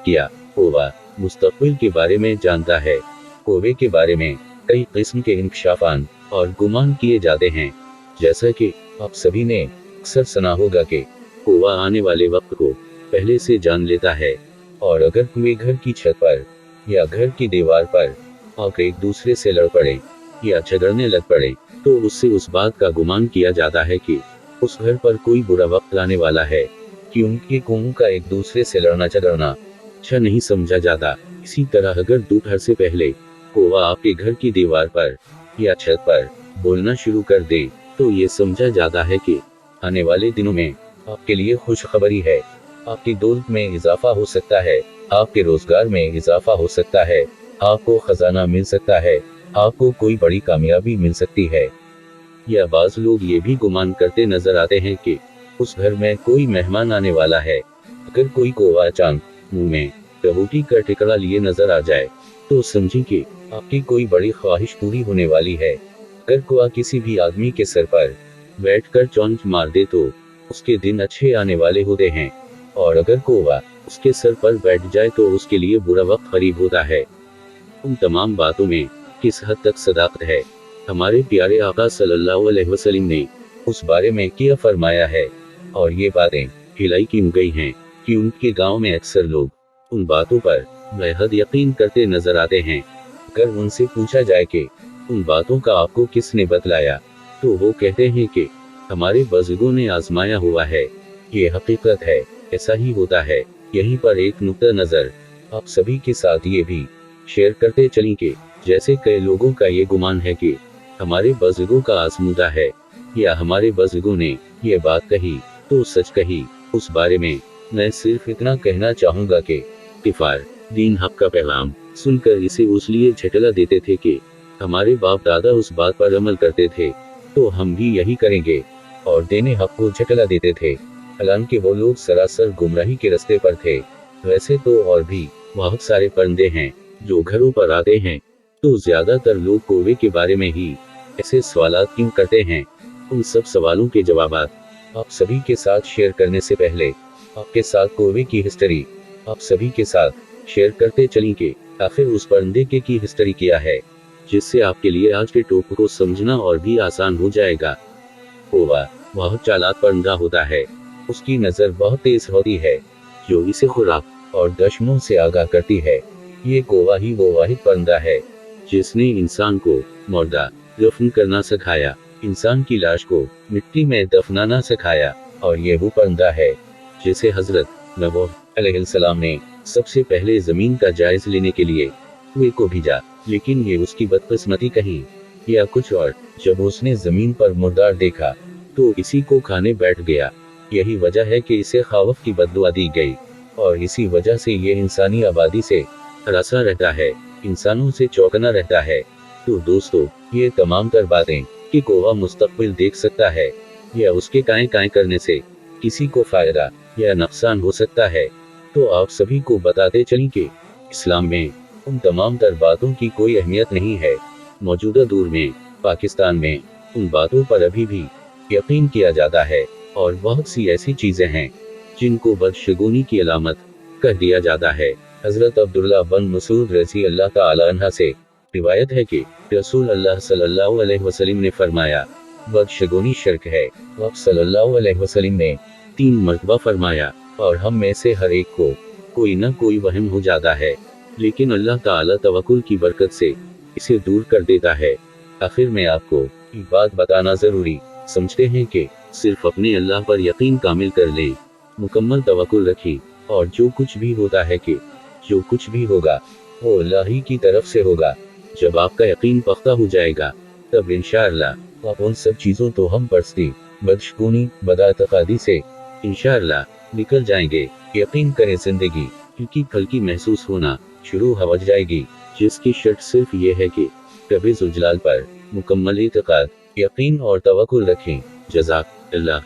किया। कौवा मुस्तकबिल के बारे में जानता है। कौवे के बारे में कई किस्म के इंकशाफान और गुमान किए जाते हैं। जैसा कि आप सभी ने अक्सर सुना होगा कि कौवा आने वाले वक्त को पहले से जान लेता है, और अगर कोई घर की छत पर या घर की दीवार पर आकर एक दूसरे से लड़ पड़े या झगड़ने लग पड़े, तो उससे उस बात का गुमान किया जाता है कि उस घर पर कोई बुरा वक्त आने वाला है, क्योंकि कौवों का एक दूसरे से लड़ना झगड़ना अच्छा नहीं समझा जाता। इसी तरह अगर दोपहर से पहले कौवा आपके घर की दीवार पर या छत पर बोलना शुरू कर दे, तो ये समझा जाता है कि आने वाले दिनों में आपके लिए खुशखबरी है। आपकी दौलत में इजाफा हो सकता है, आपके रोजगार में इजाफा हो सकता है, आपको खजाना मिल सकता है, आपको कोई बड़ी कामयाबी मिल सकती है। या बाज लोग ये भी गुमान करते नजर आते हैं कि उस घर में कोई मेहमान आने वाला है। अगर कोई कौवा अचानक मुंह में रोटी का टिकड़ा लिए नजर आ जाए, तो समझें कि आपकी कोई बड़ी ख्वाहिश पूरी होने वाली है। अगर कौवा किसी भी आदमी के सर पर बैठकर चौंच मार दे, तो उसके दिन अच्छे आने वाले होते हैं, और अगर कौवा उसके सर पर बैठ जाए तो उसके लिए बुरा वक्त करीब होता है। उन तमाम बातों में किस हद तक सदाकत है, हमारे प्यारे आका सल्लल्लाहु अलैहि वसल्लम ने उस बारे में क्या फरमाया है, और ये बातें हिलाई क्यों गई हैं कि उनके गांव में अक्सर लोग उन बातों पर बेहद यकीन करते नजर आते हैं। अगर उनसे पूछा जाए कि उन बातों का आपको किसने बतलाया, तो वो कहते हैं कि हमारे बुजुर्गों ने आजमाया हुआ है, ये हकीकत है, ऐसा ही होता है। यहीं पर एक नुक्ता नजर आप सभी के साथ ये भी शेयर करते चलें कि जैसे कई लोगों का ये गुमान है कि हमारे बुजुर्गों का आजमूदा है, या हमारे बुजुर्गों ने ये बात कही तो सच कही। उस बारे में मैं सिर्फ इतना कहना चाहूँगा कि किफार दीन हक का पैगाम सुनकर इसे उसलिए झटला देते थे कि हमारे बाप दादा उस बात पर अमल करते थे, तो हम भी यही करेंगे, और देने हक को झटला देते थे। हालांकि वो लोग सरासर गुमराही के रास्ते पर थे। वैसे तो और भी बहुत सारे परिंदे हैं जो घरों पर आते हैं, तो ज्यादातर लोग कौवे के बारे में ही ऐसे सवालात क्यों करते हैं? उन सब सवालों के जवाबात आप सभी के साथ शेयर करने से पहले आपके साथ कौवे की हिस्ट्री आप सभी के साथ शेयर करते चलें कि आखिर उस परिंदे की हिस्ट्री क्या है, जिससे आपके लिए आज के टॉपिक को समझना और भी आसान हो जाएगा। कौवा बहुत चालाक परिंदा होता है। उसकी नज़र बहुत तेज होती है, जो इसे खुराक और दुश्मनों से आगाह करती है। ये कौवा ही वो वाहिद परिंदा है जिसने इंसान को मुर्दा दफन करना सिखाया, इंसान की लाश को मिट्टी में दफनाना सिखाया, और ये वो परिंदा है जिसे हजरत नूह अलैहिस्सलाम ने सबसे पहले जमीन का जायजा लेने के लिए कुएं को भेजा। लेकिन ये उसकी बदकिस्मती कही या कुछ और, जब उसने जमीन पर मुर्दार देखा तो इसी को खाने बैठ गया। यही वजह है कि इसे खौफ की बद्दुआ दी गई, और इसी वजह से ये इंसानी आबादी से हरासा रहता है, इंसानों से चौंकना रहता है। तो दोस्तों, ये तमाम तर बातें कि कौवा मुस्तकबिल देख सकता है या उसके काएं काएं करने से किसी को फायदा या नुकसान हो सकता है, तो आप सभी को बताते चलें कि इस्लाम में उन तमाम तर बातों की कोई अहमियत नहीं है। मौजूदा दौर में पाकिस्तान में उन बातों पर अभी भी यकीन किया जाता है, और बहुत सी ऐसी चीजें हैं जिनको बदशगुनी की अलामत कह दिया जाता है। हजरत अब्दुल्लाह बिन मसूद रज़ी अल्लाह तआला अन्हा से रिवायत है कि रसूल अल्लाह सल्लल्लाहु अलैहि वसल्लम ने फरमाया, बदशगुनी शिर्क है। आप सल्लल्लाहु अलैहि वसल्लम ने 3 मरतबा फरमाया, और हम में से हर एक को कोई न कोई वहम हो जाता है, लेकिन अल्लाह ताला तवक्कुल की बरकत से इसे दूर कर देता है। आखिर में आपको एक बात बताना जरूरी समझते हैं कि सिर्फ अपने अल्लाह पर यकीन कामिल कर लें, मुकम्मल तवक्कुल रखें, और जो कुछ भी होता है कि जो कुछ भी होगा वो अल्लाह ही की तरफ से होगा। जब आपका यकीन पख्ता हो जाएगा, तब इंशाअल्लाह आप उन सब चीज़ों तो हम परस्ती बदशगुनी बदअतकादी से इंशाअल्लाह निकल जाएंगे। यकीन करें जिंदगी हल्की फल्की महसूस होना शुरू हो जाएगी, जिसकी शर्त सिर्फ ये है कि रब्बे ज़ुल जलाल पर मुकम्मल इत्क़ाद, यकीन और तवक्कुल रखें। जज़ाक अल्लाह।